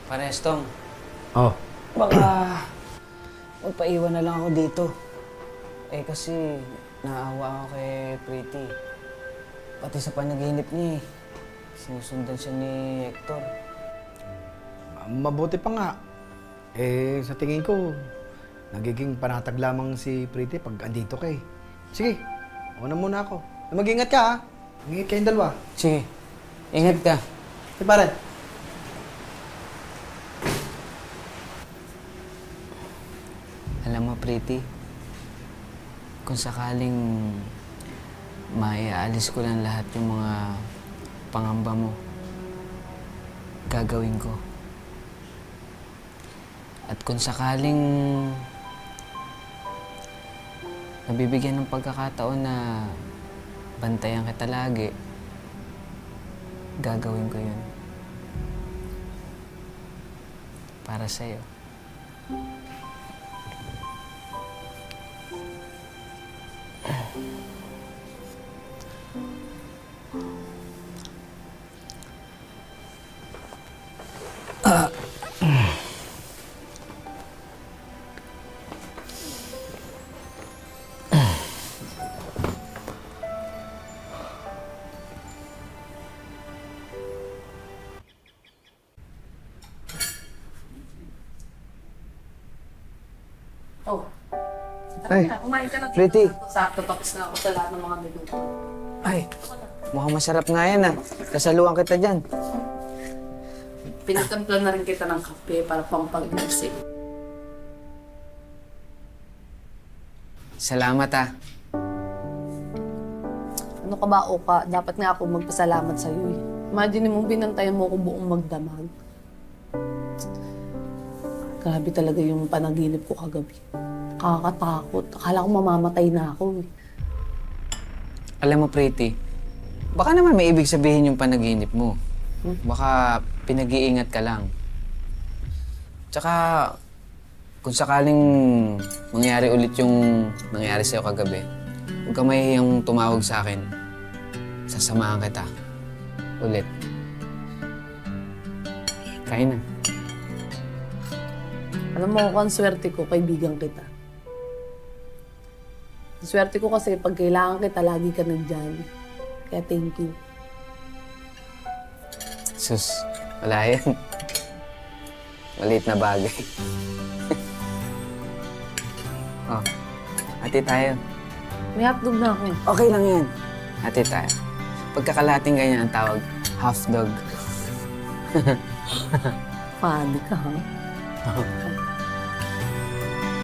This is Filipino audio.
Parestong, Oh, baka magpaiwan na lang ako dito. Eh kasi naawa ako kay Pretty. Pati sa panaginip niya eh. Sinusundan siya ni Hector. mabuti pa nga. Eh, sa tingin ko, nagiging panatag lamang si Pretty pag andito kay. Sige, una muna ako. Mag-ingat ka, ha? Mag-ingat kayong dalawa. Sige, ingat ka. Si pare. Alam mo, Pretty, kung sakaling maiaalis ko lang lahat yung mga pangamba mo, gagawin ko. At kung sakaling nabibigyan ng pagkakataon na bantayan kita lagi, gagawin ko yun. Para sa'yo. Oh. Ay, Kumain ka na dito. Pretty. Sakto tapos na ako sa lahat ng mga niluto. Ay, mukhang masarap nga yan ah. Kasaluan kita dyan. Pinagtamplan na rin kita ng kape para pampag-isip. Salamat ah. Ano ka ba, Oka? Dapat nga ako magpasalamat sa'yo eh. Imagine mo, binantayan mo ako buong magdamag. Grabe talaga yung panaginip ko kagabi. Nakakatakot. Akala ko mamamatay na ako eh. Alam mo, Pretty, baka naman may ibig sabihin yung panaginip mo. Baka pinag-iingat ka lang. Tsaka, kung sakaling mangyari ulit yung nangyari sa'yo kagabi, huwag ka mahihiyang tumawag sa akin. Sasamahan kita. Ulit. Kain na. Alam mo, ang swerte ko, kaibigan kita. Ang swerte ko kasi pag kailangan kita, lagi ka nandyan. Kaya thank you. Sus, wala yan. Maliit na bagay. Oh, hati tayo. May hotdog na ako. Okay lang yan. Hati tayo. Pagkakalating ganyan ang tawag, half dog. Funny ka, ha?